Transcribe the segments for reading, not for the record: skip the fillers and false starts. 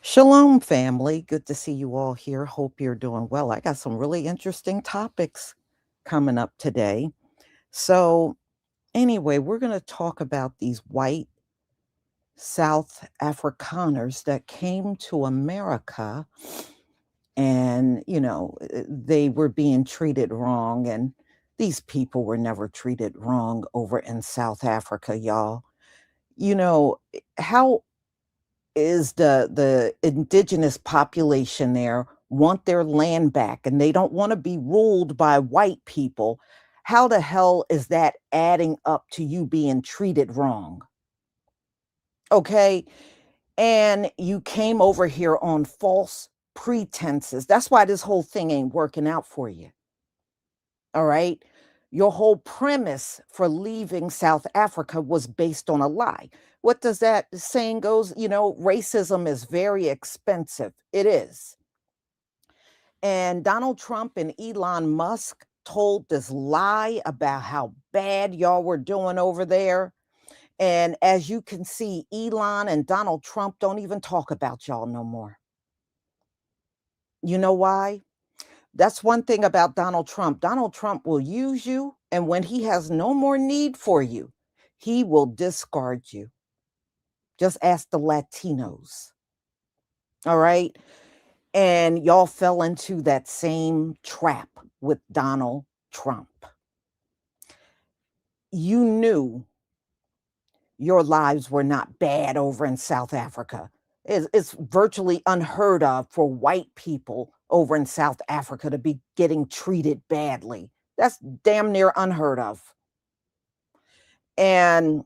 Shalom, family. Good to see you all here. Hope you're doing well. I got some really interesting topics coming up today. So, anyway, we're going to talk about these white South Afrikaners that came to America and, they were being treated wrong. And these people were never treated wrong over in South Africa, y'all. How is the indigenous population there want their land back and they don't want to be ruled by white people. How the hell is that adding up to you being treated wrong? Okay. And you came over here on false pretenses. That's why this whole thing ain't working out for you. All right. Your whole premise for leaving South Africa was based on a lie. What does that saying goes? Racism is very expensive. It is. And Donald Trump and Elon Musk told this lie about how bad y'all were doing over there. And as you can see, Elon and Donald Trump don't even talk about y'all no more. You know why? That's one thing about Donald Trump. Donald Trump will use you, and when he has no more need for you, he will discard you. Just ask the Latinos. All right. And y'all fell into that same trap with Donald Trump. You knew your lives were not bad over in South Africa. It's virtually unheard of for white people over in South Africa to be getting treated badly. That's damn near unheard of. And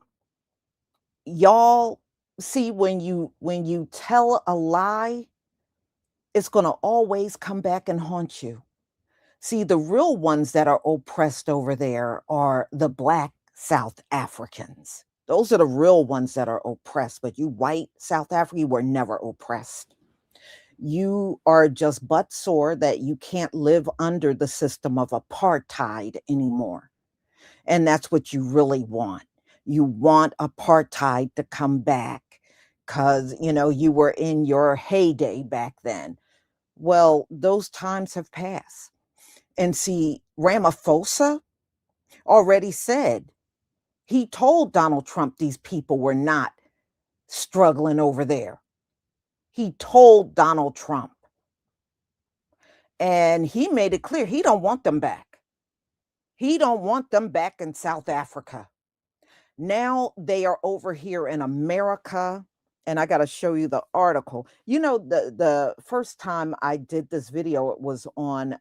y'all see, when you tell a lie, it's going to always come back and haunt you. See, the real ones that are oppressed over there are the Black South Africans. Those are the real ones that are oppressed. But you white South Africa, you were never oppressed. You are just butt sore that you can't live under the system of apartheid anymore. And that's what you really want. You want apartheid to come back because, you were in your heyday back then. Well, those times have passed. And see, Ramaphosa already said, he told Donald Trump these people were not struggling over there. He told Donald Trump. And he made it clear he don't want them back. He don't want them back in South Africa. Now they are over here in America. And I got to show you the article. The first time I did this video, it was on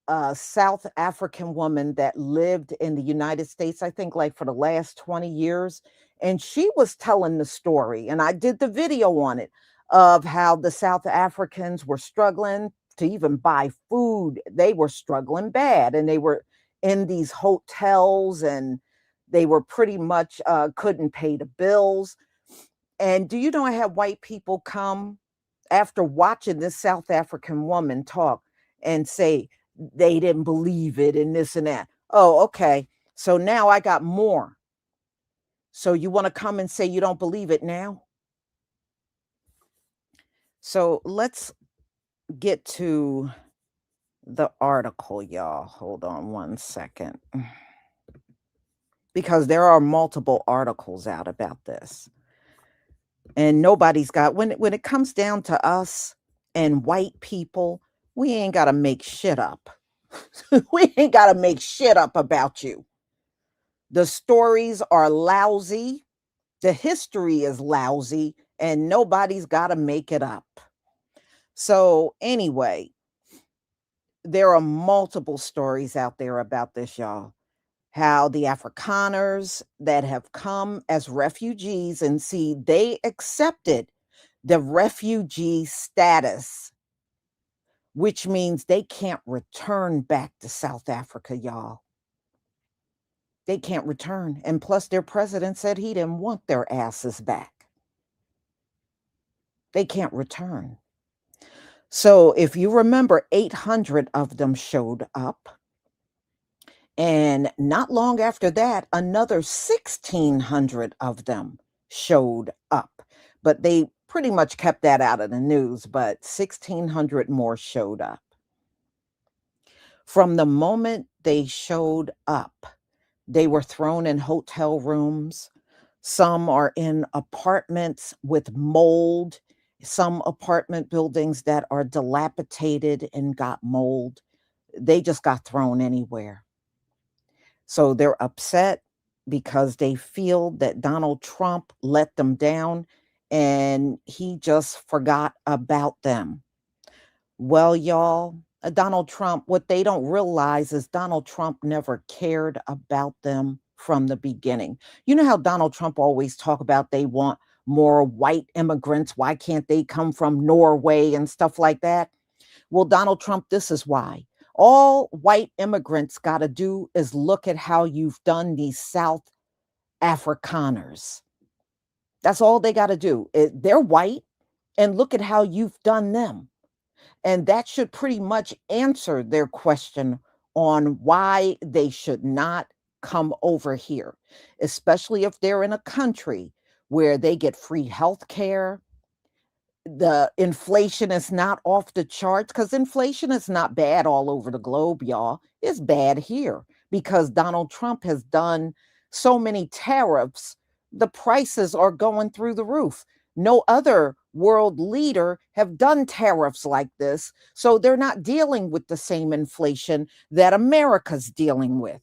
a South African woman that lived in the United States, I think like for the last 20 years. And she was telling the story, and I did the video on it, of how the South Africans were struggling to even buy food. They were struggling bad, and they were in these hotels, and they were pretty much couldn't pay the bills. And do you know, I had white people come after watching this South African woman talk and say, they didn't believe it and this and that. Oh, okay. So now I got more. So you want to come and say you don't believe it now? So let's get to the article, y'all. Hold on one second. Because there are multiple articles out about this. And nobody's got, when it comes down to us and white people, we ain't got to make shit up. We ain't got to make shit up about you. The stories are lousy. The history is lousy, and nobody's got to make it up. So anyway, there are multiple stories out there about this, y'all. How the Afrikaners that have come as refugees, and see, they accepted the refugee status, which means they can't return back to South Africa, y'all. They can't return. And plus, their president said he didn't want their asses back. They can't return. So if you remember, 800 of them showed up. And not long after that, another 1,600 of them showed up. But they pretty much kept that out of the news, but 1,600 more showed up. From the moment they showed up, they were thrown in hotel rooms. Some are in apartments with mold, some apartment buildings that are dilapidated and got mold. They just got thrown anywhere. So they're upset because they feel that Donald Trump let them down and he just forgot about them. Well, y'all, Donald Trump, what they don't realize is Donald Trump never cared about them from the beginning. You know how Donald Trump always talk about they want more white immigrants, why can't they come from Norway and stuff like that? Well, Donald Trump, this is why. All white immigrants got to do is look at how you've done these South Afrikaners. That's all they got to do. They're white and look at how you've done them. And that should pretty much answer their question on why they should not come over here, especially if they're in a country where they get free health care. The inflation is not off the charts because inflation is not bad all over the globe, y'all. It's bad here because Donald Trump has done so many tariffs. The prices are going through the roof. No other world leader have done tariffs like this, so they're not dealing with the same inflation that America's dealing with.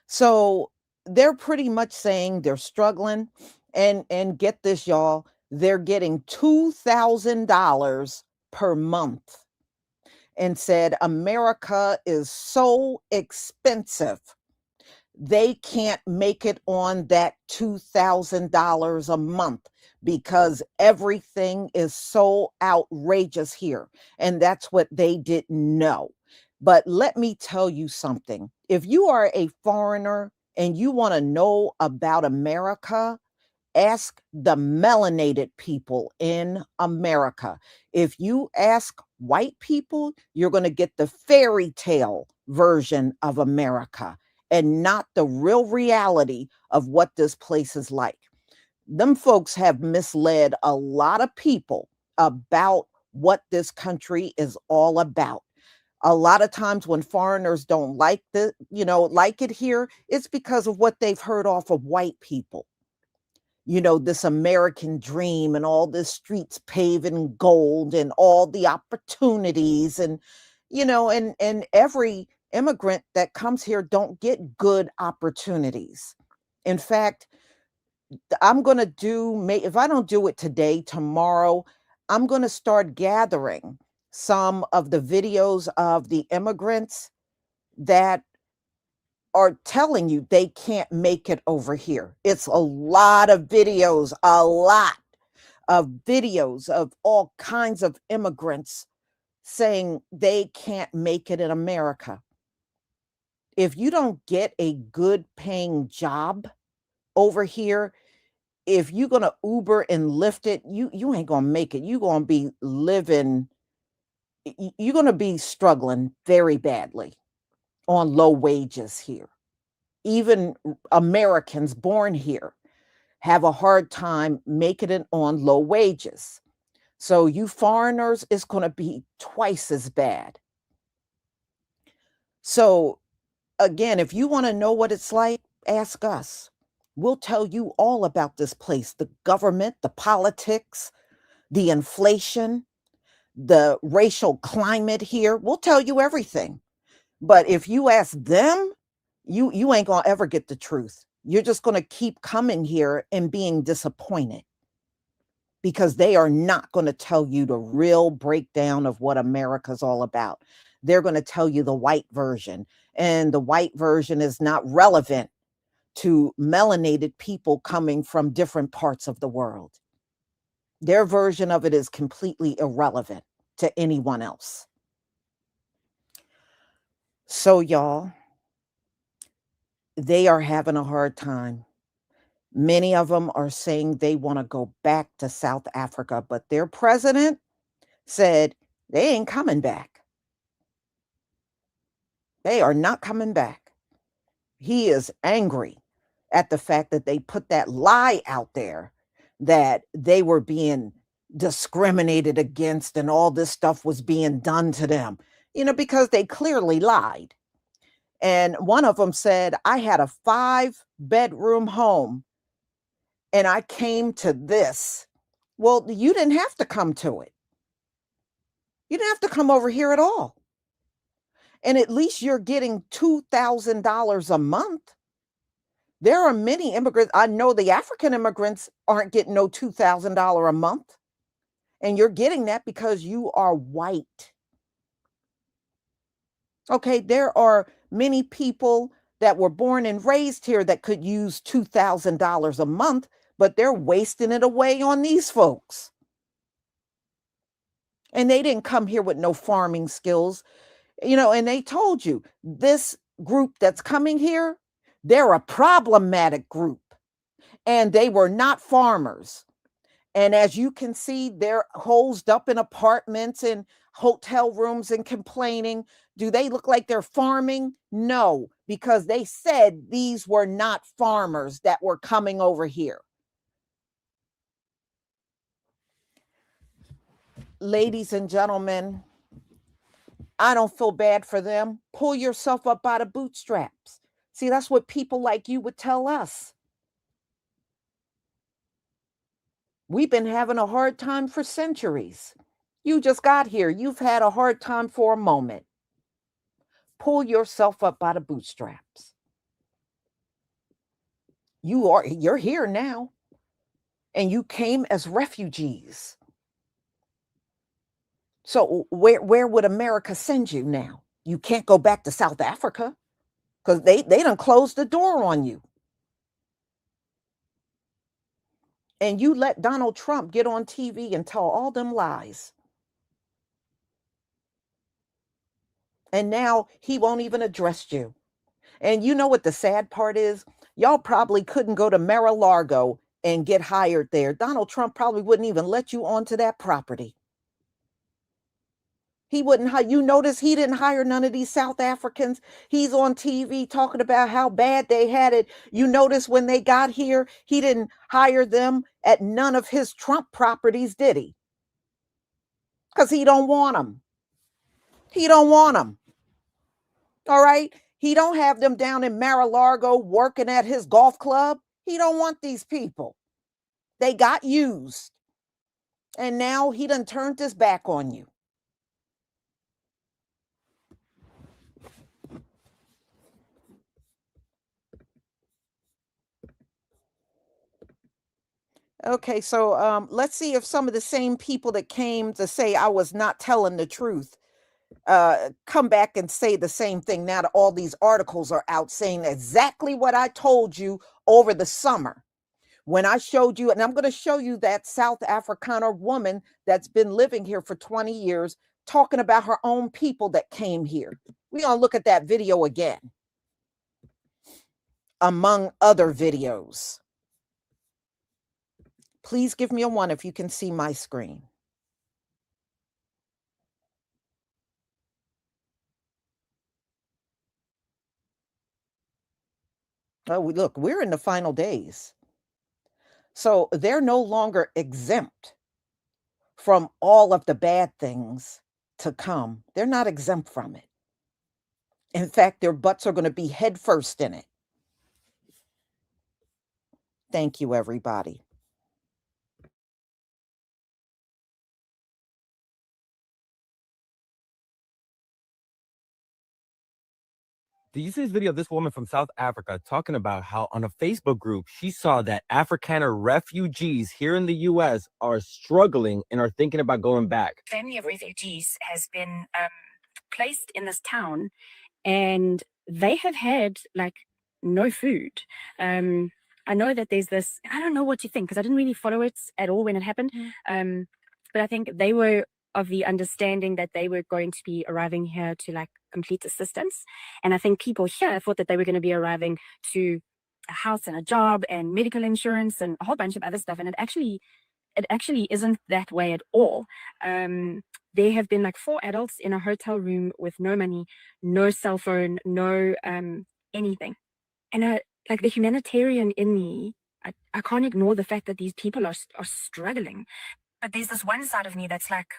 So they're pretty much saying they're struggling, and get this, y'all, they're getting $2,000 per month, and said America is so expensive. They can't make it on that $2,000 a month because everything is so outrageous here. And that's what they didn't know. But let me tell you something. If you are a foreigner and you want to know about America, ask the melanated people in America. If you ask white people, you're going to get the fairy tale version of America and not the real reality of what this place is like. Them folks have misled a lot of people about what this country is all about. A lot of times when foreigners don't like like it here, it's because of what they've heard off of white people. This American dream and all this streets paved in gold and all the opportunities and every immigrant that comes here don't get good opportunities. In fact, I'm going to if I don't do it today, tomorrow, I'm going to start gathering some of the videos of the immigrants that are telling you they can't make it over here. It's a lot of videos, a lot of videos of all kinds of immigrants saying they can't make it in America. If you don't get a good paying job over here, if you're gonna Uber and Lyft it, you ain't gonna make it. You're gonna be living, you're gonna be struggling very badly on low wages here. Even Americans born here have a hard time making it on low wages. So you foreigners, it's going to be twice as bad. So again, if you want to know what it's like, ask us. We'll tell you all about this place, the government, the politics, the inflation, the racial climate here. We'll tell you everything. But if you ask them, you ain't gonna ever get the truth. You're just gonna keep coming here and being disappointed because they are not gonna tell you the real breakdown of what America's all about. They're gonna tell you the white version, and the white version is not relevant to melanated people coming from different parts of the world. Their version of it is completely irrelevant to anyone else. So, y'all, they are having a hard time. Many of them are saying they want to go back to South Africa, but their president said they ain't coming back. They are not coming back. He is angry at the fact that they put that lie out there that they were being discriminated against and all this stuff was being done to them, because they clearly lied. And one of them said, I had a 5-bedroom home and I came to this. Well, you didn't have to come to it. You didn't have to come over here at all. And at least you're getting $2,000 a month. There are many immigrants. I know the African immigrants aren't getting no $2,000 a month. And you're getting that because you are white. Okay, there are many people that were born and raised here that could use $2,000 a month, but they're wasting it away on these folks. And they didn't come here with no farming skills, and they told you this group that's coming here, they're a problematic group and they were not farmers. And as you can see, they're hosed up in apartments and hotel rooms and complaining. Do they look like they're farming? No, because they said these were not farmers that were coming over here. Ladies and gentlemen, I don't feel bad for them. Pull yourself up by the bootstraps. See, that's what people like you would tell us. We've been having a hard time for centuries. You just got here. You've had a hard time for a moment. Pull yourself up by the bootstraps. You're here now. And you came as refugees. So where would America send you now? You can't go back to South Africa because they done closed the door on you. And you let Donald Trump get on TV and tell all them lies. And now he won't even address you. And you know what the sad part is? Y'all probably couldn't go to Mar-a-Lago and get hired there. Donald Trump probably wouldn't even let you onto that property. He wouldn't hire. You notice he didn't hire none of these South Africans. He's on TV talking about how bad they had it. You notice when they got here, he didn't hire them at none of his Trump properties, did he? Because he don't want them. He don't want them. All right? He don't have them down in Mar-a-Lago working at his golf club. He don't want these people. They got used. And now he done turned his back on you. Okay, so let's see if some of the same people that came to say I was not telling the truth come back and say the same thing now that all these articles are out saying exactly what I told you over the summer. When I showed you, and I'm going to show you that South Afrikaner woman that's been living here for 20 years talking about her own people that came here. We're going to look at that video again, among other videos. Please give me a 1 if you can see my screen. Oh, look, we're in the final days. So they're no longer exempt from all of the bad things to come. They're not exempt from it. In fact, their butts are going to be head first in it. Thank you, everybody. Did you see this video of this woman from South Africa talking about how on a Facebook group, she saw that Afrikaner refugees here in the US are struggling and are thinking about going back? Family of refugees has been placed in this town, and they have had like no food. I know that there's this, I don't know what to think because I didn't really follow it at all when it happened. But I think they were of the understanding that they were going to be arriving here to like complete assistance. And I think people here thought that they were going to be arriving to a house and a job and medical insurance and a whole bunch of other stuff. And it actually isn't that way at all. There have been like 4 adults in a hotel room with no money, no cell phone, no anything. And like the humanitarian in me I can't ignore the fact that these people are struggling. But there's this one side of me that's like,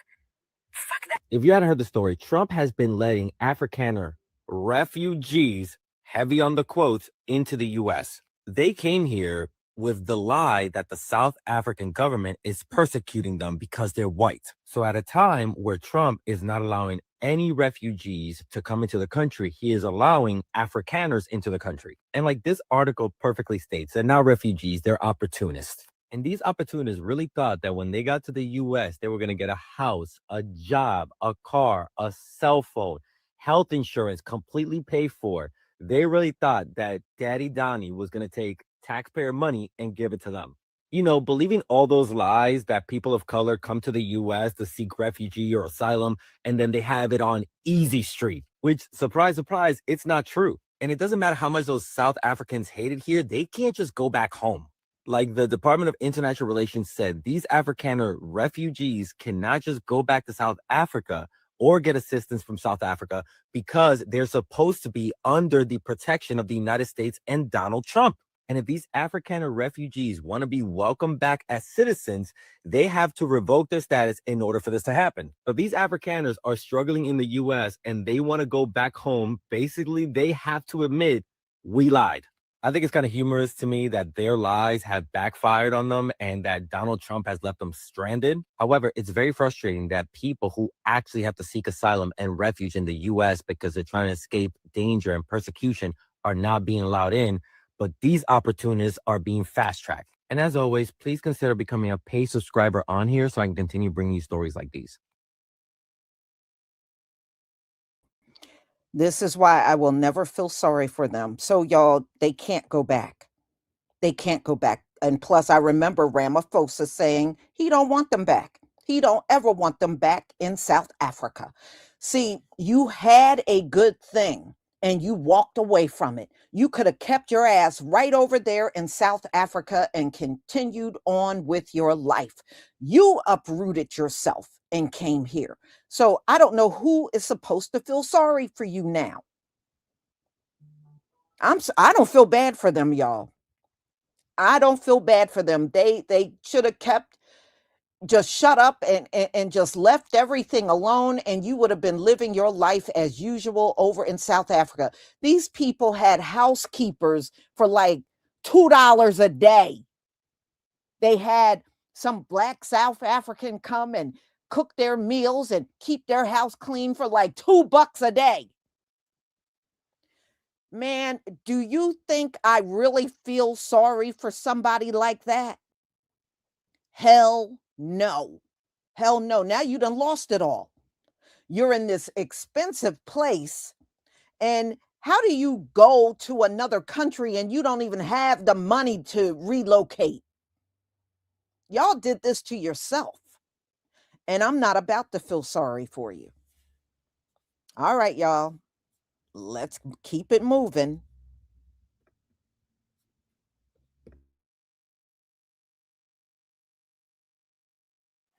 fuck that. If you hadn't heard the story, Trump has been letting Afrikaner refugees, heavy on the quotes, into the US. They came here with the lie that the South African government is persecuting them because they're white. So at a time where Trump is not allowing any refugees to come into the country, he is allowing Afrikaners into the country. And like this article perfectly states, they're not refugees, they're opportunists. And these opportunists really thought that when they got to the US, they were going to get a house, a job, a car, a cell phone, health insurance completely paid for. They really thought that Daddy Donnie was going to take taxpayer money and give it to them. You know, believing all those lies that people of color come to the US to seek refugee or asylum, and then they have it on easy street, which, surprise, surprise, it's not true. And it doesn't matter how much those South Africans hated here, they can't just go back home. Like the Department of International Relations said, these Afrikaner refugees cannot just go back to South Africa or get assistance from South Africa because they're supposed to be under the protection of the United States and Donald Trump. And if these Afrikaner refugees want to be welcomed back as citizens, they have to revoke their status in order for this to happen. But these Afrikaners are struggling in the US and they want to go back home. Basically, they have to admit, we lied. I think it's kind of humorous to me that their lies have backfired on them and that Donald Trump has left them stranded. However, it's very frustrating that people who actually have to seek asylum and refuge in the US because they're trying to escape danger and persecution are not being allowed in. But these opportunities are being fast-tracked. And as always, please consider becoming a paid subscriber on here so I can continue bringing you stories like these. This is why I will never feel sorry for them. So y'all, they can't go back. They can't go back. And plus, I remember Ramaphosa saying he don't want them back. He don't ever want them back in South Africa. See, you had a good thing and you walked away from it. You could have kept your ass right over there in South Africa and continued on with your life. You uprooted yourself and came here. So I don't know who is supposed to feel sorry for you now. I don't feel bad for them, y'all. I don't feel bad for them. They should have kept just shut up and just left everything alone, and you would have been living your life as usual over in South Africa. These people had housekeepers for like $2 a day. They had some black South African come and cook their meals and keep their house clean for like $2 a day. Man, do you think I really feel sorry for somebody like that? Hell no. Hell no. Now you done lost it all. You're in this expensive place. And how do you go to another country and you don't even have the money to relocate? Y'all did this to yourself. And I'm not about to feel sorry for you. All right, y'all. Let's keep it moving.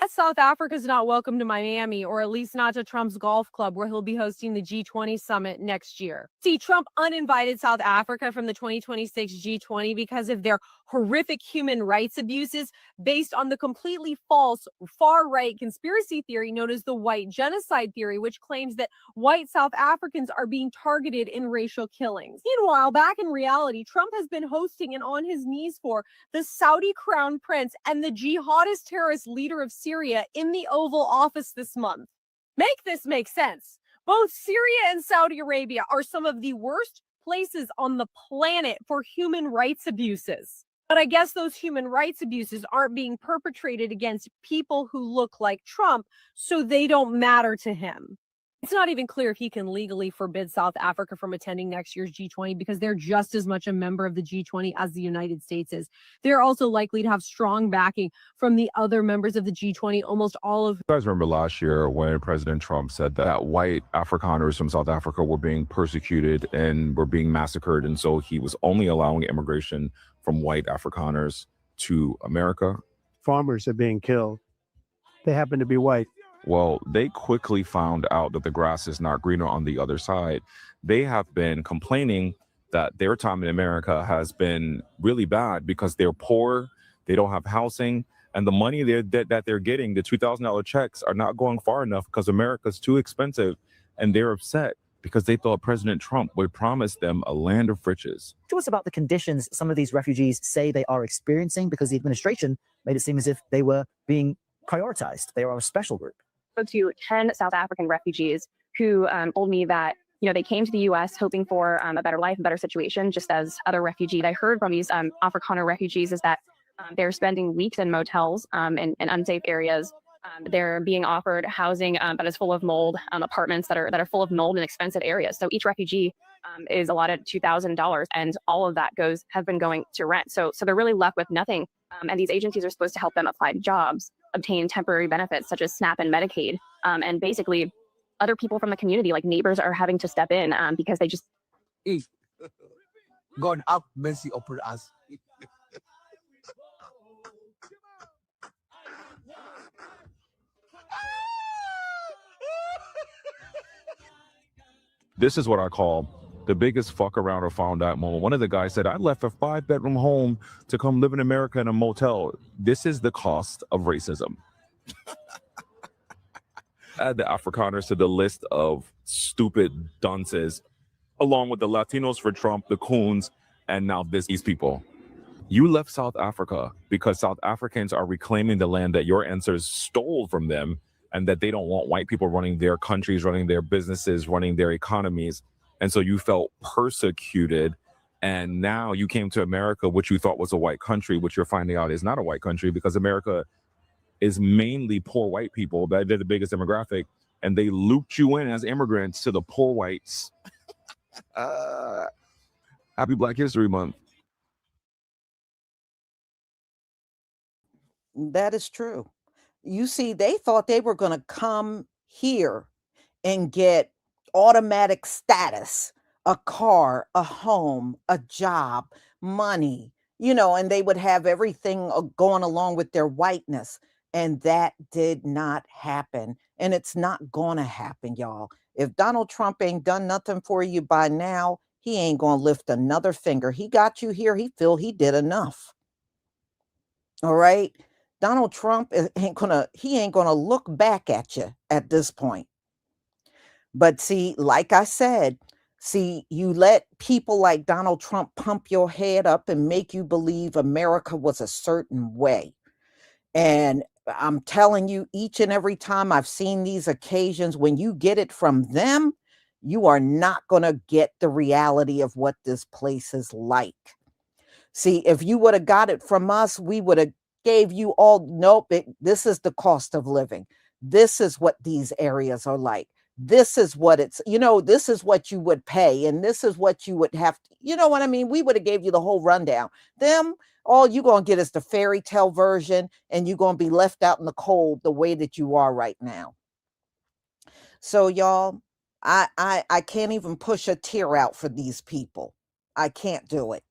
South Africa's not welcome to Miami, or at least not to Trump's golf club, where he'll be hosting the G20 summit next year. See, Trump uninvited South Africa from the 2026 G20 because of their horrific human rights abuses based on the completely false far-right conspiracy theory known as the white genocide theory, which claims that white South Africans are being targeted in racial killings. Meanwhile, back in reality, Trump has been hosting and on his knees for the Saudi crown prince and the jihadist terrorist leader of Syria in the Oval Office this month. Make this make sense. Both Syria and Saudi Arabia are some of the worst places on the planet for human rights abuses. But I guess those human rights abuses aren't being perpetrated against people who look like Trump, so they don't matter to him. It's not even clear if he can legally forbid South Africa from attending next year's G20 because they're just as much a member of the G20 as the United States is. They're also likely to have strong backing from the other members of the G20, almost all of. You guys remember last year when President Trump said that white Afrikaners from South Africa were being persecuted and were being massacred, and so he was only allowing immigration from white Afrikaners to America? Farmers are being killed. They happen to be white. Well, they quickly found out that the grass is not greener on the other side. They have been complaining that their time in America has been really bad because they're poor, they don't have housing, and the money that they're getting, the $2,000 checks, are not going far enough because America's too expensive, and they're upset because they thought President Trump would promise them a land of riches. To us about the conditions some of these refugees say they are experiencing, because the administration made it seem as if they were being prioritized. They are a special group. Spoke to 10 South African refugees who told me that they came to the U.S. hoping for a better life, a better situation, just as other refugees. I heard from these Afrikaner refugees is that they're spending weeks in motels in unsafe areas. They're being offered housing that is full of mold, apartments that are full of mold in expensive areas. So each refugee is allotted $2,000, and all of that have been going to rent. So they're really left with nothing. And these agencies are supposed to help them apply to jobs, obtain temporary benefits such as SNAP and Medicaid, and basically other people from the community, like neighbors, are having to step in because they just. God have mercy upon us. This is what I call the biggest fuck around or found out moment. One of the guys said, I left a 5-bedroom home to come live in America in a motel. This is the cost of racism. Add the Afrikaners to the list of stupid dunces, along with the Latinos for Trump, the coons, and now these people. You left South Africa because South Africans are reclaiming the land that your ancestors stole from them, and that they don't want white people running their countries, running their businesses, running their economies. And so you felt persecuted. And now you came to America, which you thought was a white country, which you're finding out is not a white country, because America is mainly poor white people. They're the biggest demographic. And they looped you in as immigrants to the poor whites. Happy Black History Month. That is true. You see, they thought they were going to come here and get automatic status, a car, a home, a job, money, and they would have everything going along with their whiteness. And that did not happen. And it's not going to happen, y'all. If Donald Trump ain't done nothing for you by now, he ain't going to lift another finger. He got you here. He feel he did enough. All right. Donald Trump ain't gonna look back at you at this point. But see, like I said, you let people like Donald Trump pump your head up and make you believe America was a certain way. And I'm telling you, each and every time I've seen these occasions, when you get it from them, you are not gonna get the reality of what this place is like. See, if you would have got it from us, we would have gave you all, nope, this is the cost of living. This is what these areas are like. This is what it's, this is what you would pay. And this is what you would have to, you know what I mean? We would have gave you the whole rundown. Them, all you're going to get is the fairy tale version, and you're going to be left out in the cold the way that you are right now. So y'all, I can't even push a tear out for these people. I can't do it.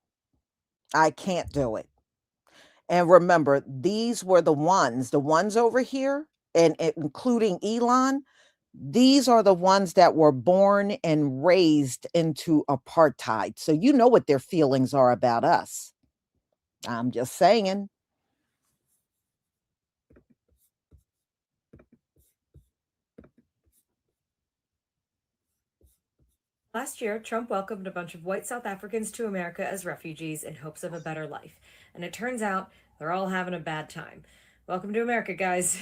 I can't do it. And remember, these were the ones over here, and including Elon, these are the ones that were born and raised into apartheid. So you know what their feelings are about us. I'm just saying. Last year, Trump welcomed a bunch of white South Africans to America as refugees in hopes of a better life. And it turns out they're all having a bad time. Welcome to America, guys.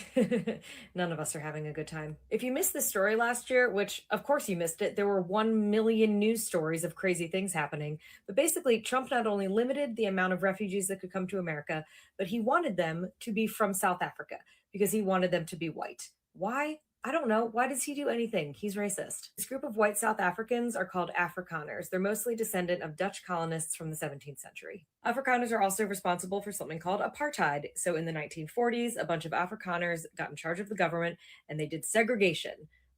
None of us are having a good time. If you missed this story last year, which of course you missed it, there were 1 million news stories of crazy things happening. But basically, Trump not only limited the amount of refugees that could come to America, but he wanted them to be from South Africa because he wanted them to be white. Why? I don't know. Why does he do anything? He's racist. This group of white South Africans are called Afrikaners. They're mostly descendant of Dutch colonists from the 17th century. Afrikaners are also responsible for something called apartheid. So in the 1940s, a bunch of Afrikaners got in charge of the government and they did segregation.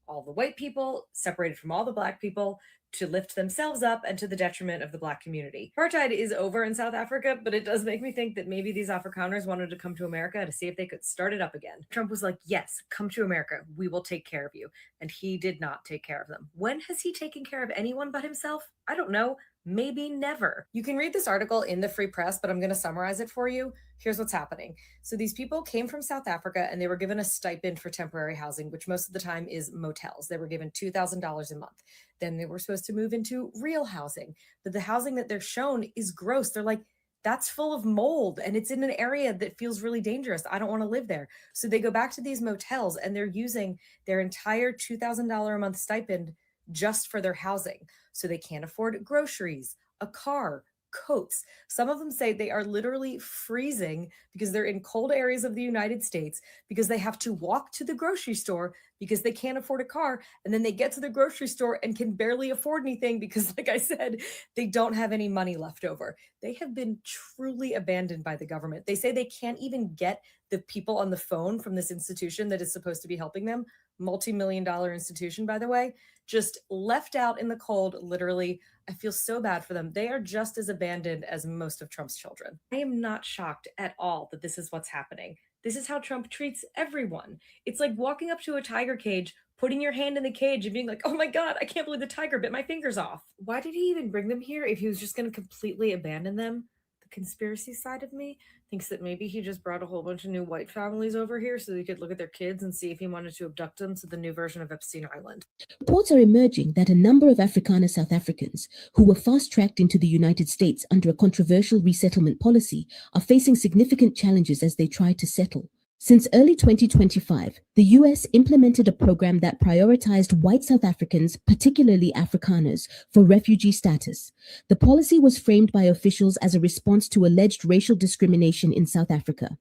All the white people separated from all the black people to lift themselves up and to the detriment of the black community. Apartheid is over in South Africa, but it does make me think that maybe these Afrikaners wanted to come to America to see if they could start it up again. Trump was like, yes, come to America. We will take care of you. And he did not take care of them. When has he taken care of anyone but himself? I don't know. maybe never. You can read this article in the Free Press, but I'm going to summarize it for you. Here's what's happening. So these people came from South Africa and they were given a stipend for temporary housing, which most of the time is motels. They were given $2,000 a month. Then they were supposed to move into real housing, but the housing that they're shown is gross. They're like, that's full of mold and it's in an area that feels really dangerous. I don't want to live there. So they go back to these motels and they're using their entire $2,000 a month stipend just for their housing. So they can't afford groceries, a car, coats. Some of them say they are literally freezing because they're in cold areas of the United States because they have to walk to the grocery store because they can't afford a car. And then they get to the grocery store and can barely afford anything because, like I said, they don't have any money left over. They have been truly abandoned by the government. They say they can't even get the people on the phone from this institution that is supposed to be helping them, multi-million-dollar institution, by the way, just left out in the cold, literally. I feel so bad for them. They are just as abandoned as most of Trump's children. I am not shocked at all that this is what's happening. This is how Trump treats everyone. It's like walking up to a tiger cage, putting your hand in the cage and being like, oh my God, I can't believe the tiger bit my fingers off. Why did he even bring them here if he was just going to completely abandon them? The conspiracy side of me thinks that maybe he just brought a whole bunch of new white families over here so they could look at their kids and see if he wanted to abduct them to the new version of Epstein Island. Reports are emerging that a number of Afrikaner South Africans who were fast-tracked into the United States under a controversial resettlement policy are facing significant challenges as they try to settle. Since early 2025, the US implemented a program that prioritized white South Africans, particularly Afrikaners, for refugee status. The policy was framed by officials as a response to alleged racial discrimination in South Africa.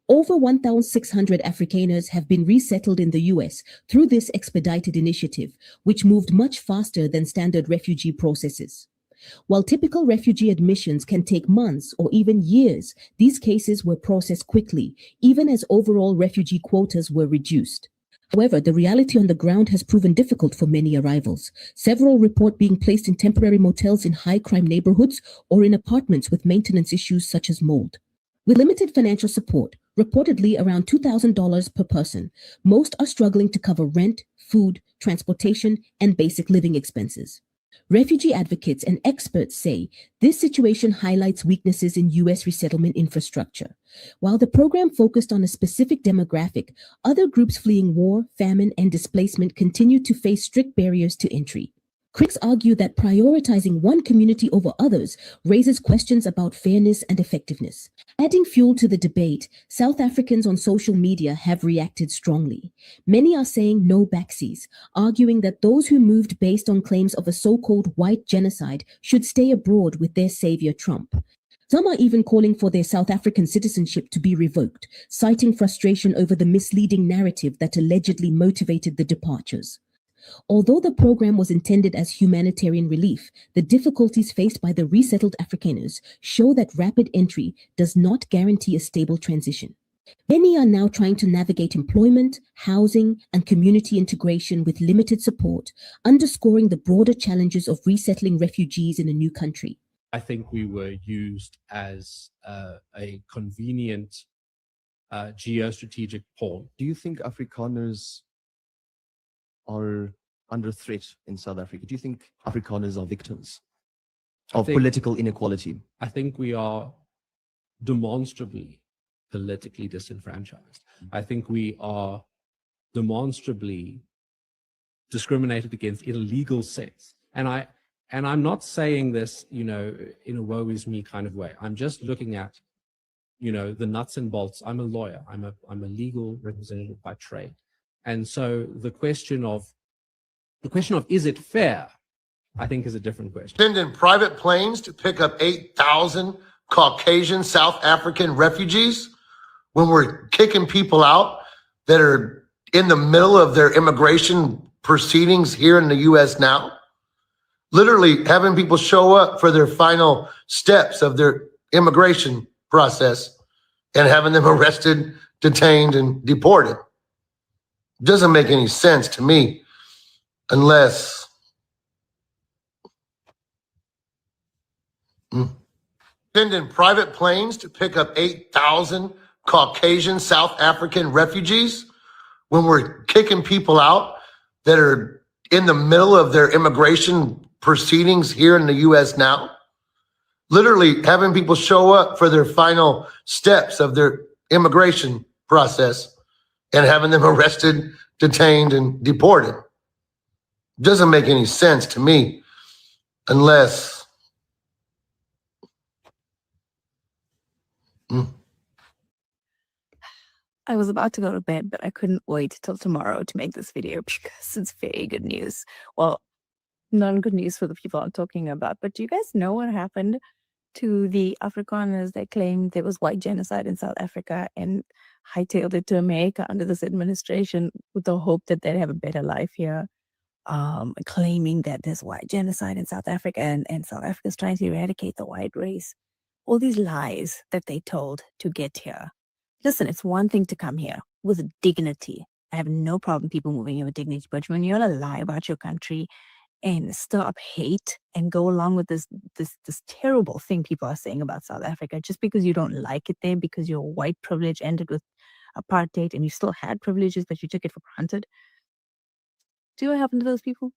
Over 1,600 Afrikaners have been resettled in the US through this expedited initiative, which moved much faster than standard refugee processes. While typical refugee admissions can take months or even years, these cases were processed quickly, even as overall refugee quotas were reduced. However, the reality on the ground has proven difficult for many arrivals. Several report being placed in temporary motels in high-crime neighborhoods or in apartments with maintenance issues such as mold. With limited financial support, reportedly around $2,000 per person, most are struggling to cover rent, food, transportation, and basic living expenses. Refugee advocates and experts say this situation highlights weaknesses in U.S. resettlement infrastructure. While the program focused on a specific demographic, other groups fleeing war, famine, and displacement continue to face strict barriers to entry. Critics argue that prioritizing one community over others raises questions about fairness and effectiveness. Adding fuel to the debate, South Africans on social media have reacted strongly. Many are saying no backsies, arguing that those who moved based on claims of a so-called white genocide should stay abroad with their savior Trump. Some are even calling for their South African citizenship to be revoked, citing frustration over the misleading narrative that allegedly motivated the departures. Although the program was intended as humanitarian relief, the difficulties faced by the resettled Afrikaners show that rapid entry does not guarantee a stable transition. Many are now trying to navigate employment, housing, and community integration with limited support, underscoring the broader challenges of resettling refugees in a new country. I think we were used as a convenient geostrategic pawn. Do you think Afrikaners are under threat in South Africa? Do you think Afrikaners are victims of political inequality? I think we are demonstrably politically disenfranchised. I think we are demonstrably discriminated against in a legal sense. And I'm not saying this, in a woe is me kind of way. I'm just looking at, the nuts and bolts. I'm a lawyer. I'm a legal representative by trade. And so the question of is it fair, I think, is a different question. Sending private planes to pick up 8,000 Caucasian South African refugees when we're kicking people out that are in the middle of their immigration proceedings here in the U.S. now. Literally having people show up for their final steps of their immigration process and having them arrested, detained, and deported. Doesn't make any sense to me unless sending private planes to pick up 8,000 Caucasian South African refugees when we're kicking people out that are in the middle of their immigration proceedings here in the U.S. now. literally having people show up for their final steps of their immigration process and having them arrested, detained, and deported. Doesn't make any sense to me unless I was about to go to bed, but I couldn't wait till tomorrow to make this video because it's very good news. Well, not good news for the people I'm talking about, but do you guys know what happened to the Afrikaners that claimed there was white genocide in South Africa and hightailed it to America under this administration with the hope that they'd have a better life here? Claiming that there's white genocide in South Africa and South Africa's trying to eradicate the white race. All these lies that they told to get here. Listen, it's one thing to come here with dignity. I have no problem people moving here with dignity, but when you're gonna lie about your country and stir up hate and go along with this terrible thing people are saying about South Africa just because you don't like it there, because your white privilege ended with apartheid and you still had privileges, but you took it for granted. Do you know what happened to those people?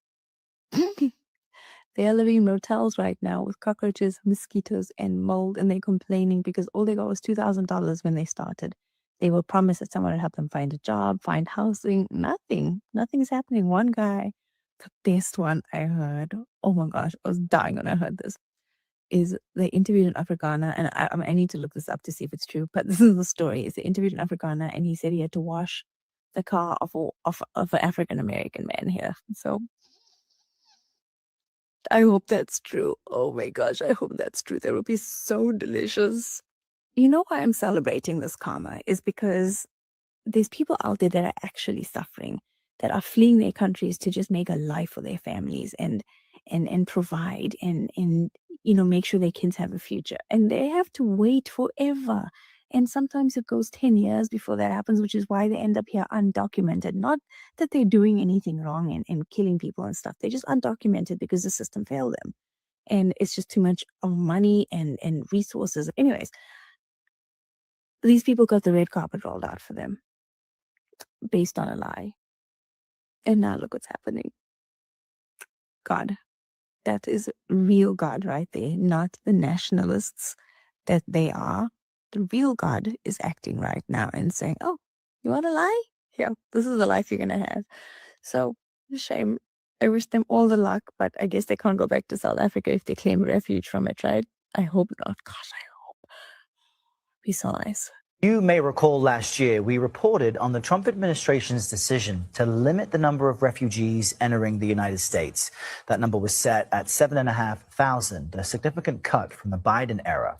They are living in motels right now with cockroaches, mosquitoes, and mold, and they're complaining because all they got was $2,000 when they started. They were promised that someone would help them find a job, find housing. Nothing. Nothing's happening. One guy, the best one I heard, oh my gosh, I was dying when I heard this, is they interviewed an Afrikaner, and I need to look this up to see if it's true, but this is the story. Is they interviewed an Afrikaner, and he said he had to wash the car of an African-American man here. So I hope that's true. Oh my gosh, I hope that's true. That would be so delicious. You know why I'm celebrating this karma is because there's people out there that are actually suffering, that are fleeing their countries to just make a life for their families and provide and make sure their kids have a future. And they have to wait forever. And sometimes it goes 10 years before that happens, which is why they end up here undocumented. Not that they're doing anything wrong and killing people and stuff. They're just undocumented because the system failed them. And it's just too much of money and resources. Anyways, these people got the red carpet rolled out for them based on a lie. And now look what's happening. God, that is real God right there, not the nationalists that they are. The real God is acting right now and saying, oh, you want to lie? Yeah, this is the life you're going to have. So, shame. I wish them all the luck, but I guess they can't go back to South Africa if they claim refuge from it, right? I hope not. Gosh, I hope. Be so nice. You may recall last year we reported on the Trump administration's decision to limit the number of refugees entering the United States. That number was set at 7,500, a significant cut from the Biden era.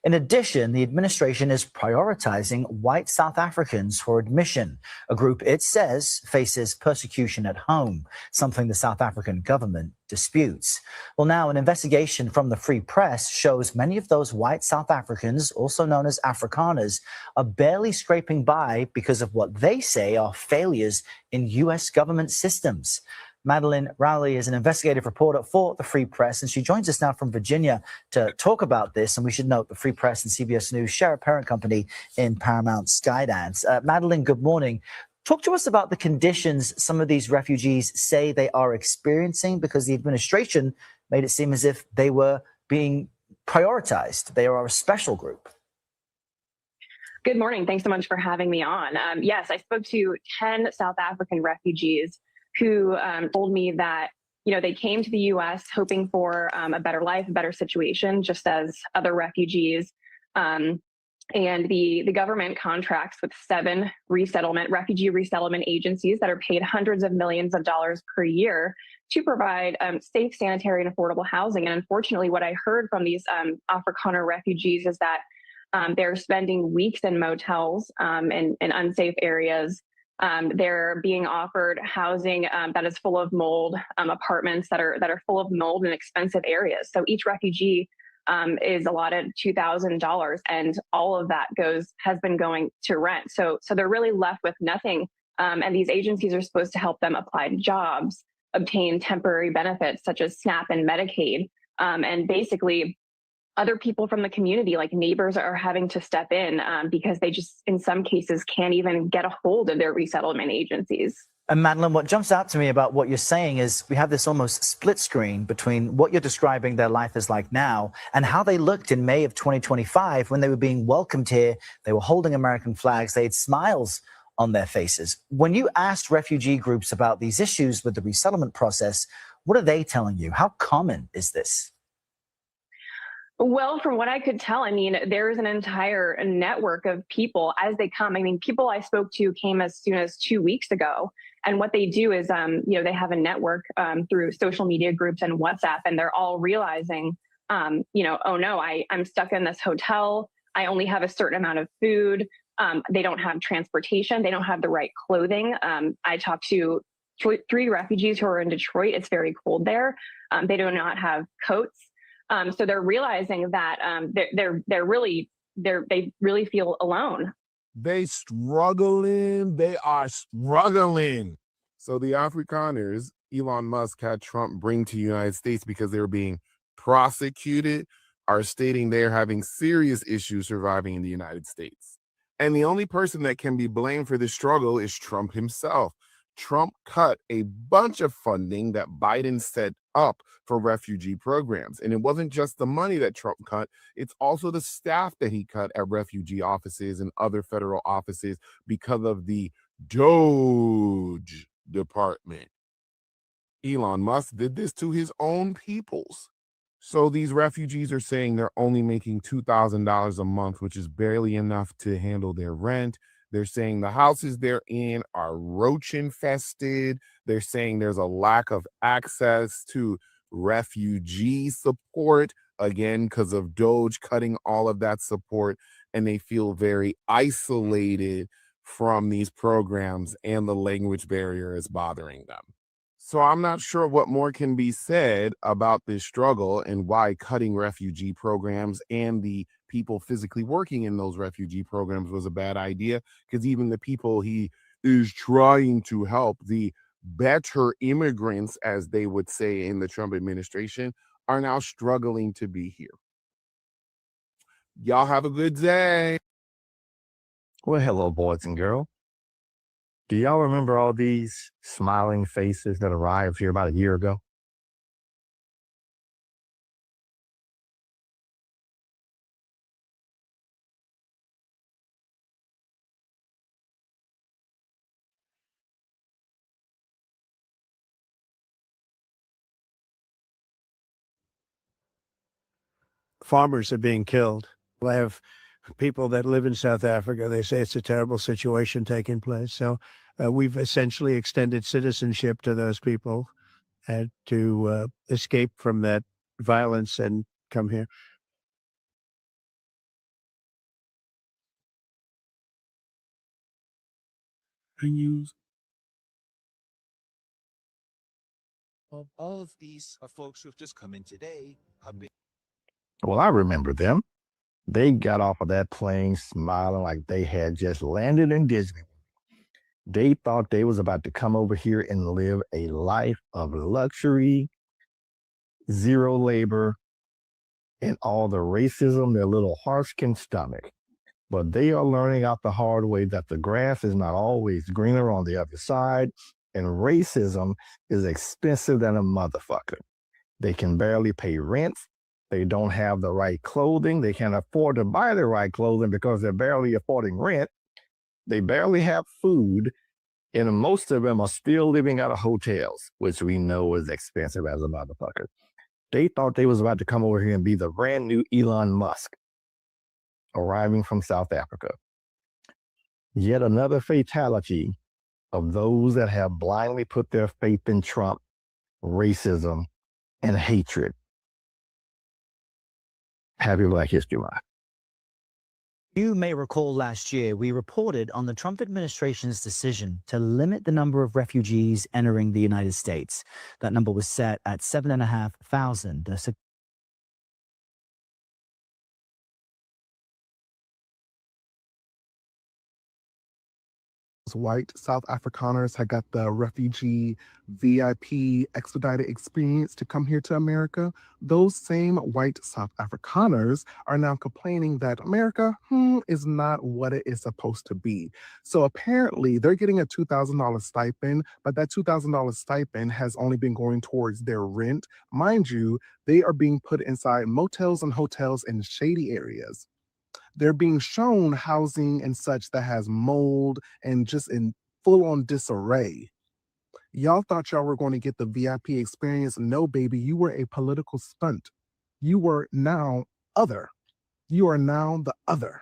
In addition, the administration is prioritizing white South Africans for admission, a group it says faces persecution at home, something the South African government disputes. Well, now an investigation from the Free Press shows many of those white South Africans, also known as Afrikaners, are barely scraping by because of what they say are failures in U.S. government systems. Madeline Rowley is an investigative reporter for the Free Press, and she joins us now from Virginia to talk about this. And we should note the Free Press and CBS News share a parent company in Paramount Skydance. Madeline, good morning. Talk to us about the conditions some of these refugees say they are experiencing, because the administration made it seem as if they were being prioritized. They are a special group. Good morning. Thanks so much for having me on. Yes, I spoke to 10 South African refugees who told me that, they came to the U.S. hoping for a better life, a better situation, just as other refugees. And the government contracts with 7 refugee resettlement agencies that are paid hundreds of millions of dollars per year to provide safe, sanitary, and affordable housing. And unfortunately, what I heard from these Afrikaner refugees is that they're spending weeks in motels in unsafe areas. They're being offered housing that is full of mold, apartments that are full of mold in expensive areas. So each refugee is allotted $2,000, and all of that has been going to rent. So they're really left with nothing. And these agencies are supposed to help them apply to jobs, obtain temporary benefits such as SNAP and Medicaid, and basically other people from the community, like neighbors, are having to step in because they just, in some cases, can't even get a hold of their resettlement agencies. And Madeline, what jumps out to me about what you're saying is we have this almost split screen between what you're describing their life is like now and how they looked in May of 2025 when they were being welcomed here. They were holding American flags. They had smiles on their faces. When you asked refugee groups about these issues with the resettlement process, what are they telling you? How common is this? Well, from what I could tell, I mean, there's an entire network of people as they come. I mean, people I spoke to came as soon as 2 weeks ago. And what they do is, they have a network through social media groups and WhatsApp, and they're all realizing, oh no, I'm stuck in this hotel. I only have a certain amount of food. They don't have transportation. They don't have the right clothing. I talked to 3 refugees who are in Detroit. It's very cold there. They do not have coats. So they're realizing that they really feel alone. They struggling. They are struggling. So the Afrikaners, Elon Musk had Trump bring to the United States because they were being prosecuted, are stating they're having serious issues surviving in the United States. And the only person that can be blamed for this struggle is Trump himself. Trump cut a bunch of funding that Biden set up for refugee programs. And it wasn't just the money that Trump cut, it's also the staff that he cut at refugee offices and other federal offices because of the Doge department. Elon Musk did this to his own peoples. So these refugees are saying they're only making $2,000 a month, which is barely enough to handle their rent. They're saying the houses they're in are roach infested. They're saying there's a lack of access to refugee support, again, because of Doge cutting all of that support. And they feel very isolated from these programs, and the language barrier is bothering them. So I'm not sure what more can be said about this struggle and why cutting refugee programs and the people physically working in those refugee programs was a bad idea, because even the people he is trying to help, the better immigrants, as they would say in the Trump administration, are now struggling to be here. Y'all have a good day. Well, hello, boys and girls. Do y'all remember all these smiling faces that arrived here about a year ago? Farmers are being killed. I have people that live in South Africa. They say it's a terrible situation taking place. So we've essentially extended citizenship to those people and to escape from that violence and come here. Use Of all of these folks who've just come in today have been. Well, I remember them. They got off of that plane smiling like they had just landed in Disney. They thought they was about to come over here and live a life of luxury, zero labor, and all the racism their little hearts can stomach. But they are learning out the hard way that the grass is not always greener on the other side, and racism is expensive than a motherfucker. They can barely pay rent. They don't have the right clothing. They can't afford to buy the right clothing because they're barely affording rent. They barely have food, and most of them are still living out of hotels, which we know is expensive as a motherfucker. They thought they was about to come over here and be the brand new Elon Musk, arriving from South Africa. Yet another fatality of those that have blindly put their faith in Trump, racism, and hatred. Happy Black History Month. You may recall last year, we reported on the Trump administration's decision to limit the number of refugees entering the United States. That number was set at 7,500. White South Afrikaners had got the refugee VIP expedited experience to come here to America. Those same white South Afrikaners are now complaining that America is not what it is supposed to be. So apparently they're getting a $2,000 stipend, but that $2,000 stipend has only been going towards their rent. Mind you, they are being put inside motels and hotels in shady areas. They're being shown housing and such that has mold and just in full-on disarray. Y'all thought y'all were going to get the VIP experience. No, baby, you were a political stunt. You were now other. You are now the other.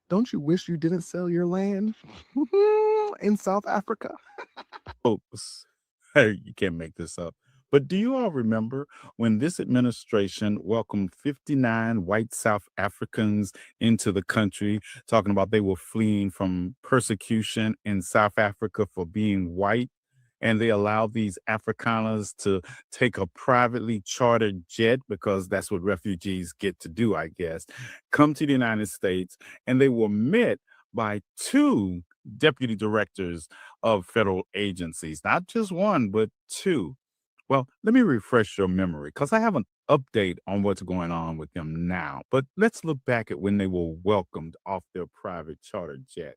Don't you wish you didn't sell your land in South Africa? Folks, hey, you can't make this up. But do you all remember when this administration welcomed 59 white South Africans into the country, talking about they were fleeing from persecution in South Africa for being white? And they allowed these Afrikaners to take a privately chartered jet, because that's what refugees get to do, I guess, come to the United States, and they were met by 2 deputy directors of federal agencies, not just 1, but 2. Well, let me refresh your memory, because I have an update on what's going on with them now. But let's look back at when they were welcomed off their private charter jet.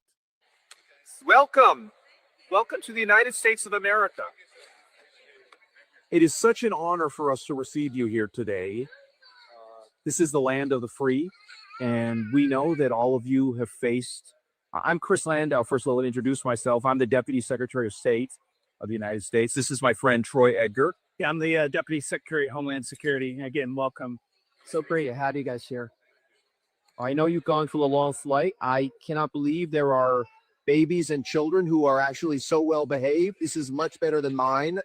Welcome. Welcome to the United States of America. It is such an honor for us to receive you here today. This is the land of the free, and we know that all of you have faced. I'm Chris Landau. First, let me introduce myself. I'm the Deputy Secretary of State of the United States. This is my friend Troy Edgar. Yeah, I'm the Deputy Secretary of Homeland Security. Again, welcome. So great to have you guys here. I know you've gone through a long flight. I cannot believe there are babies and children who are actually so well behaved. This is much better than mine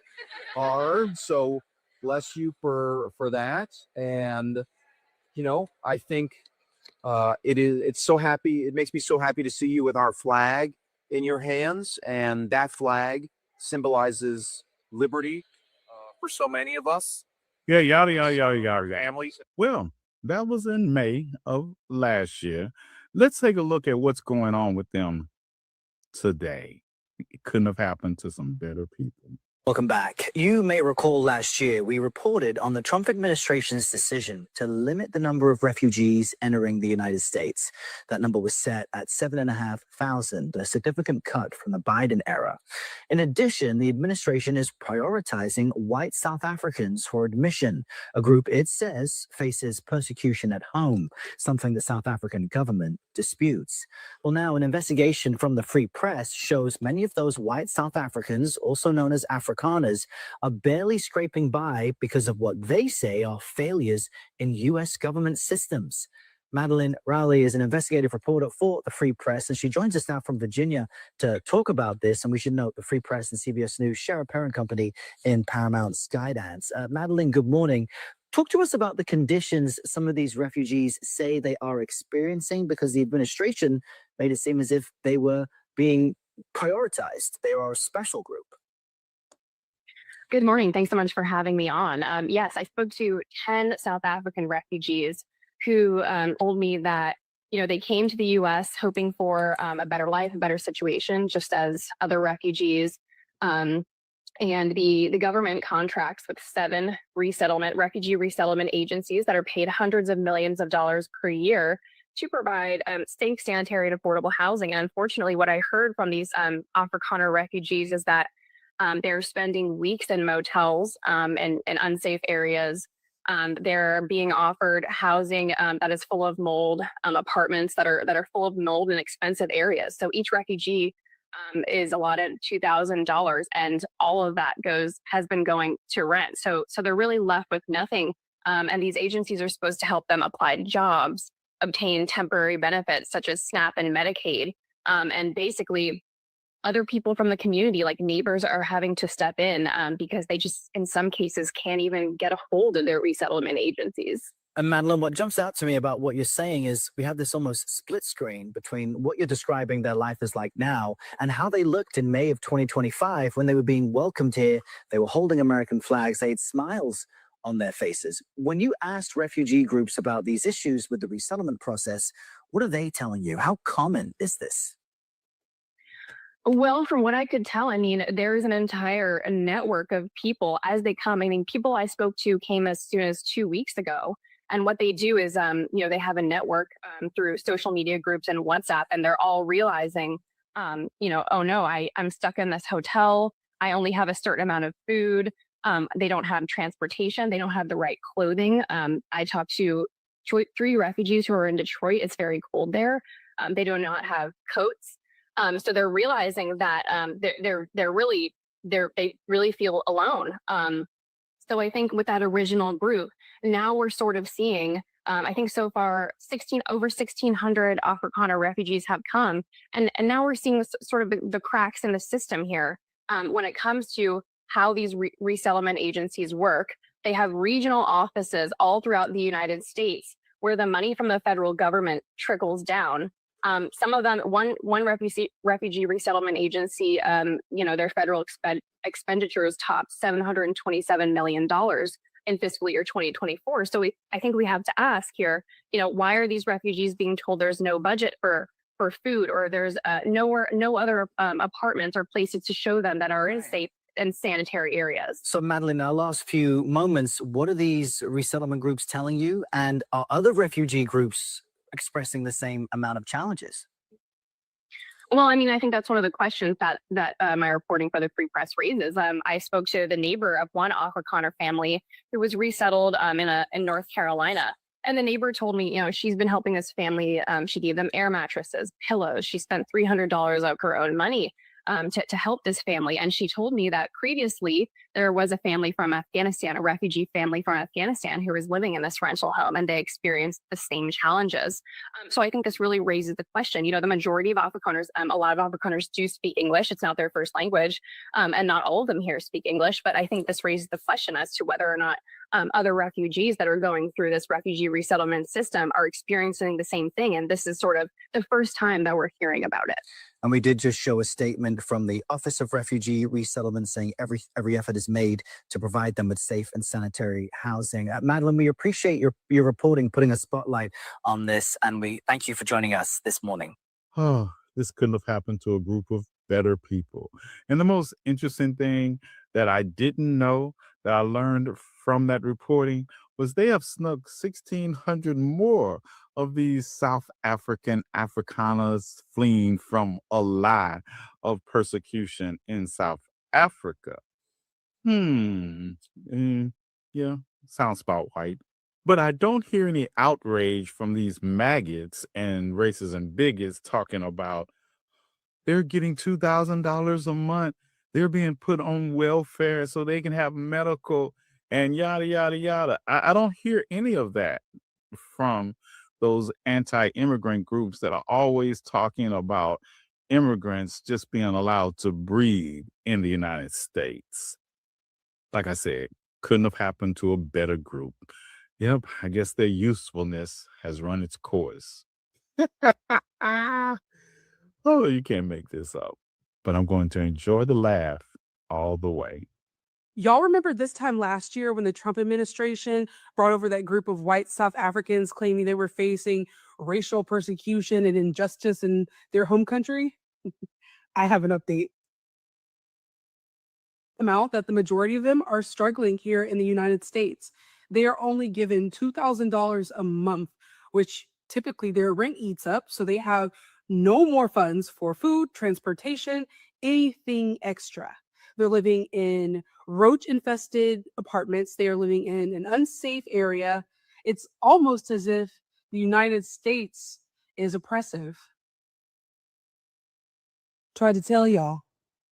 are. So bless you for that. And you know, I think it's so happy. It makes me so happy to see you with our flag in your hands, and that flag symbolizes liberty for so many of us. Yeah, yada, yada, yada, yada. Families. Well, that was in May of last year. Let's take a look at what's going on with them today. It couldn't have happened to some better people. Welcome back. You may recall last year we reported on the Trump administration's decision to limit the number of refugees entering the United States. That number was set at 7,500, a significant cut from the Biden era. In addition, the administration is prioritizing white South Africans for admission, a group it says faces persecution at home, something the South African government disputes. Well, now an investigation from the Free Press shows many of those white South Africans, also known as Afrikaners, are barely scraping by because of what they say are failures in U.S. government systems. Madeline Rowley is an investigative reporter for the Free Press, and she joins us now from Virginia to talk about this. And we should note the Free Press and CBS News share a parent company in Paramount Skydance. Madeline, good morning. Talk to us about the conditions some of these refugees say they are experiencing, because the administration made it seem as if they were being prioritized. They are a special group. Good morning. Thanks so much for having me on. Yes, I spoke to 10 South African refugees who told me that, you know, they came to the U.S. hoping for a better life, a better situation, just as other refugees. And the government contracts with 7 refugee resettlement agencies that are paid hundreds of millions of dollars per year to provide safe, sanitary, and affordable housing. And unfortunately, what I heard from these Afrikaner refugees is that they're spending weeks in motels and unsafe areas. They're being offered housing that is full of mold, apartments that are full of mold in expensive areas. So each refugee is allotted $2,000, and all of that has been going to rent. So they're really left with nothing. And these agencies are supposed to help them apply to jobs, obtain temporary benefits such as SNAP and Medicaid, and basically other people from the community, like neighbors, are having to step in because they just, in some cases, can't even get a hold of their resettlement agencies. And Madeline, what jumps out to me about what you're saying is we have this almost split screen between what you're describing their life is like now and how they looked in May of 2025 when they were being welcomed here. They were holding American flags. They had smiles on their faces. When you asked refugee groups about these issues with the resettlement process, what are they telling you? How common is this? Well, from what I could tell, I mean, there's an entire network of people as they come. I mean, people I spoke to came as soon as 2 weeks ago. And what they do is, they have a network through social media groups and WhatsApp, and they're all realizing, oh no, I'm stuck in this hotel. I only have a certain amount of food. They don't have transportation. They don't have the right clothing. I talked to 3 refugees who are in Detroit. It's very cold there. They do not have coats. So they're realizing that they really feel alone. So I think with that original group, now we're sort of seeing. I think so far, over 1,600 Afrikaner refugees have come, and now we're seeing sort of the cracks in the system here when it comes to how these resettlement agencies work. They have regional offices all throughout the United States where the money from the federal government trickles down. Some of them, one refugee resettlement agency, their federal expenditures topped $727 million in fiscal year 2024. So I think we have to ask here, why are these refugees being told there's no budget for food, or there's no other apartments or places to show them that are in safe and sanitary areas? So, Madeline, in our last few moments, what are these resettlement groups telling you? And are other refugee groups expressing the same amount of challenges? Well, I mean, I think that's one of the questions that my reporting for the Free Press raises. I spoke to the neighbor of one Afrikaner family who was resettled in North Carolina. And the neighbor told me, she's been helping this family. She gave them air mattresses, pillows. She spent $300 of her own money to help this family. And she told me that previously there was a family from Afghanistan, a refugee family from Afghanistan, who was living in this rental home, and they experienced the same challenges. So I think this really raises the question. The majority of Afrikaners, a lot of Afrikaners do speak English. It's not their first language, and not all of them here speak English. But I think this raises the question as to whether or not other refugees that are going through this refugee resettlement system are experiencing the same thing. And this is sort of the first time that we're hearing about it. And we did just show a statement from the Office of Refugee Resettlement saying every effort is made to provide them with safe and sanitary housing. Madeline, we appreciate your reporting, putting a spotlight on this, and we thank you for joining us this morning. Oh, this couldn't have happened to a group of better people. And the most interesting thing that I didn't know that I learned from that reporting was they have snuck 1,600 more of these South African Afrikaners fleeing from a lie of persecution in South Africa. Yeah, sounds about right. But I don't hear any outrage from these maggots and racists and bigots talking about they're getting $2,000 a month. They're being put on welfare so they can have medical and yada, yada, yada. I don't hear any of that from those anti-immigrant groups that are always talking about immigrants just being allowed to breathe in the United States. Like I said, couldn't have happened to a better group. Yep, I guess their usefulness has run its course. Oh, you can't make this up. But I'm going to enjoy the laugh all the way. Y'all remember this time last year when the Trump administration brought over that group of white South Africans claiming they were facing racial persecution and injustice in their home country? I have an update. Amount that the majority of them are struggling here in the United States. They are only given $2,000 a month, which typically their rent eats up. So they have no more funds for food, transportation, anything extra. They're living in roach-infested apartments. They are living in an unsafe area. It's almost as if the United States is oppressive. Tried to tell y'all.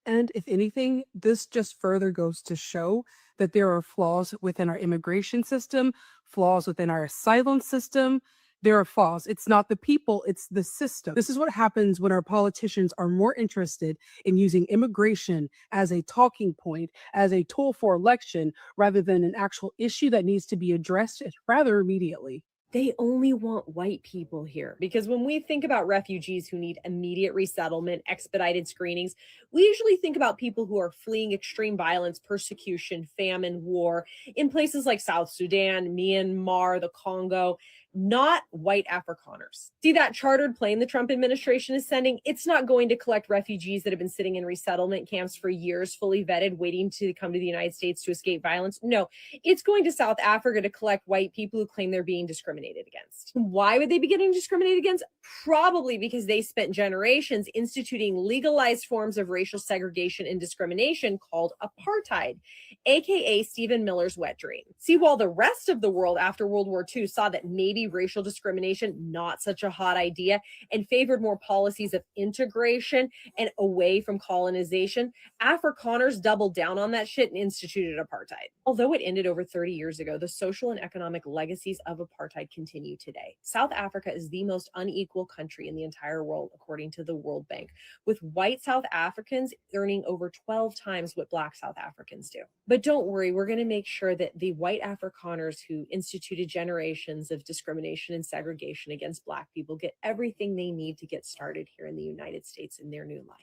And if anything, this just further goes to show that there are flaws within our immigration system, flaws within our asylum system. There are flaws. It's not the people, it's the system. This is what happens when our politicians are more interested in using immigration as a talking point, as a tool for election, rather than an actual issue that needs to be addressed rather immediately. They only want white people here, because when we think about refugees who need immediate resettlement, expedited screenings, we usually think about people who are fleeing extreme violence, persecution, famine, war in places like South Sudan, Myanmar, the Congo, not white Afrikaners. See that chartered plane the Trump administration is sending? It's not going to collect refugees that have been sitting in resettlement camps for years, fully vetted, waiting to come to the United States to escape violence. No, it's going to South Africa to collect white people who claim they're being discriminated against. Why would they be getting discriminated against? Probably because they spent generations instituting legalized forms of racial segregation and discrimination called apartheid, aka Stephen Miller's wet dream. See, while the rest of the world after World War II saw that maybe racial discrimination not such a hot idea and favored more policies of integration and away from colonization, Afrikaners doubled down on that shit and instituted apartheid. Although it ended over 30 years ago, the social and economic legacies of apartheid continue today. South Africa is the most unequal country in the entire world, according to the World Bank, with white South Africans earning over 12 times what black South Africans do. But don't worry, we're going to make sure that the white Afrikaners who instituted generations of discrimination and segregation against black people get everything they need to get started here in the United States in their new life.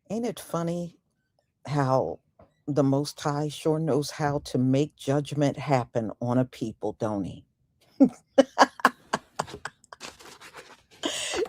Ain't it funny how the Most High sure knows how to make judgment happen on a people, don't he?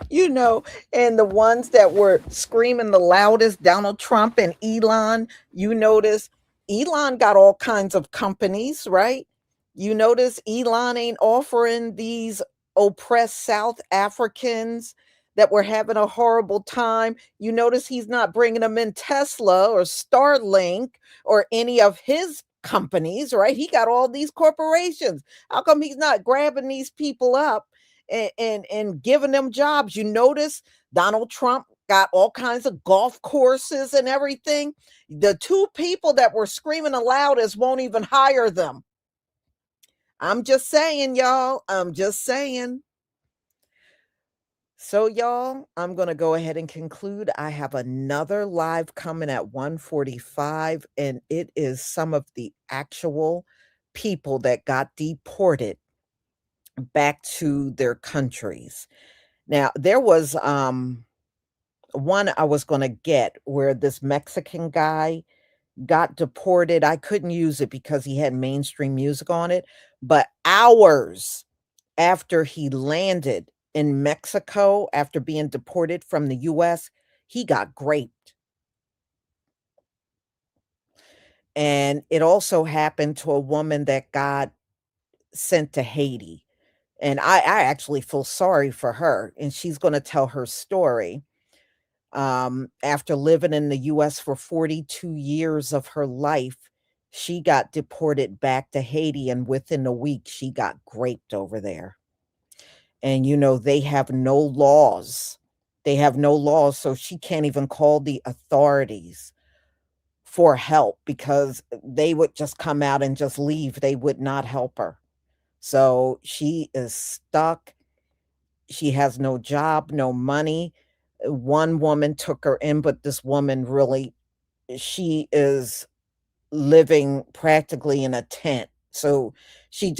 You know, and the ones that were screaming the loudest, Donald Trump and Elon, you notice Elon got all kinds of companies, right? You notice Elon ain't offering these oppressed South Africans that were having a horrible time. You notice he's not bringing them in Tesla or Starlink or any of his companies, right? He got all these corporations. How come he's not grabbing these people up and giving them jobs? You notice Donald Trump got all kinds of golf courses and everything. The two people that were screaming the loudest won't even hire them. I'm just saying, y'all. I'm just saying. So, y'all, I'm going to go ahead and conclude. I have another live coming at 1:45, and it is some of the actual people that got deported back to their countries. Now, there was one I was going to get where this Mexican guy got deported. I couldn't use it because he had mainstream music on it, but hours after he landed in Mexico after being deported from the US, he got raped. And it also happened to a woman that got sent to Haiti. And I actually feel sorry for her, and she's going to tell her story. After living in the US for 42 years of her life, she got deported back to Haiti, and within a week, she got raped over there. And, you know, they have no laws. They have no laws, so she can't even call the authorities for help because they would just come out and just leave. They would not help her. So she is stuck. She has no job, no money. One woman took her in, but this woman really, she is living practically in a tent. So she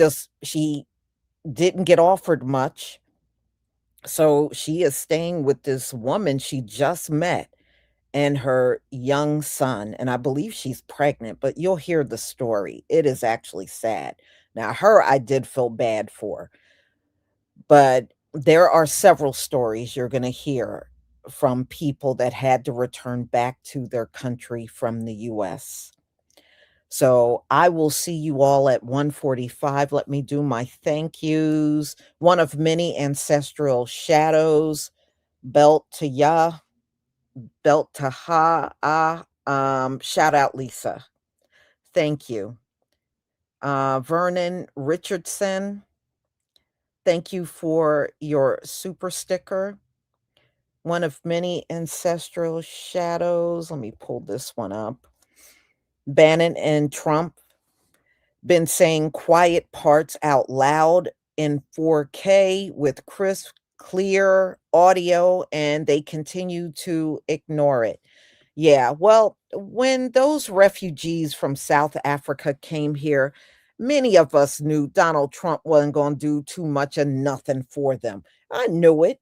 didn't get offered much. So she is staying with this woman she just met and her young son. And I believe she's pregnant, but you'll hear the story. It is actually sad. Now, her, I did feel bad for, but there are several stories you're going to hear from people that had to return back to their country from the US. So I will see you all at 1:45. Let me do my thank yous. One of many ancestral shadows. Belt to Yah, belt to Ha. Shout out Lisa. Thank you. Vernon Richardson, thank you for your super sticker. One of many ancestral shadows. Let me pull this one up. Bannon and Trump been saying quiet parts out loud in 4K with crisp, clear audio, and they continue to ignore it. Yeah, well, when those refugees from South Africa came here, many of us knew Donald Trump wasn't going to do too much of nothing for them. I knew it.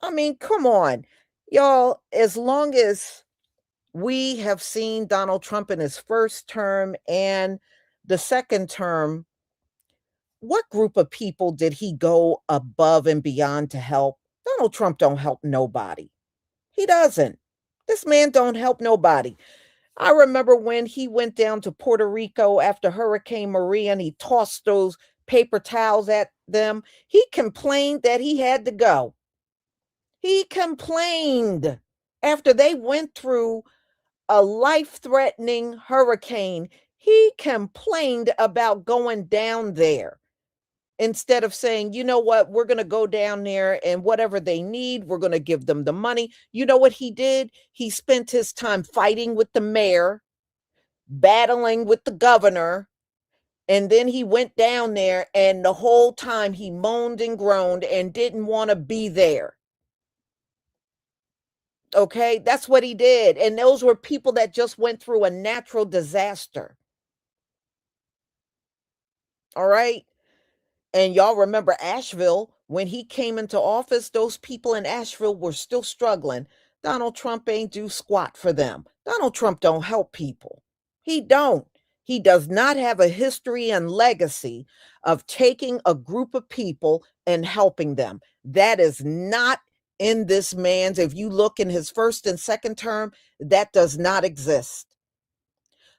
I mean, come on, y'all, as long as we have seen Donald Trump in his first term and the second term, what group of people did he go above and beyond to help? Donald Trump don't help nobody. He doesn't. This man don't help nobody. I remember when he went down to Puerto Rico after Hurricane Maria and he tossed those paper towels at them. He complained that he had to go. He complained after they went through a life-threatening hurricane. He complained about going down there instead of saying, you know what, we're going to go down there and whatever they need, we're going to give them the money. You know what he did? He spent his time fighting with the mayor, battling with the governor, and then he went down there and the whole time he moaned and groaned and didn't want to be there. Okay, that's what he did. And those were people that just went through a natural disaster. All right. And y'all remember Asheville, when he came into office, those people in Asheville were still struggling. Donald Trump ain't do squat for them. Donald Trump don't help people. He don't. He does not have a history and legacy of taking a group of people and helping them. That is not in this man's, if you look in his first and second term, that does not exist.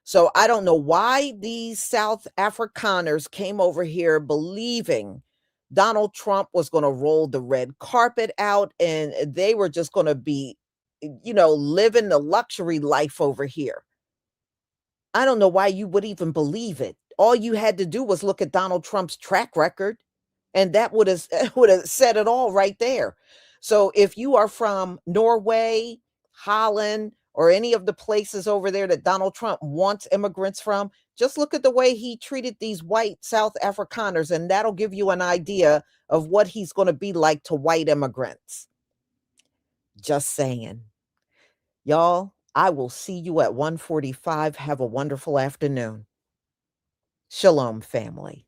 So I don't know why these South Afrikaners came over here believing Donald Trump was going to roll the red carpet out and they were just going to be, living the luxury life over here. I don't know why you would even believe it. All you had to do was look at Donald Trump's track record, and that would have said it all right there. So if you are from Norway, Holland, or any of the places over there that Donald Trump wants immigrants from, just look at the way he treated these white South Afrikaners, and that'll give you an idea of what he's going to be like to white immigrants. Just saying. Y'all, I will see you at 1:45. Have a wonderful afternoon. Shalom, family.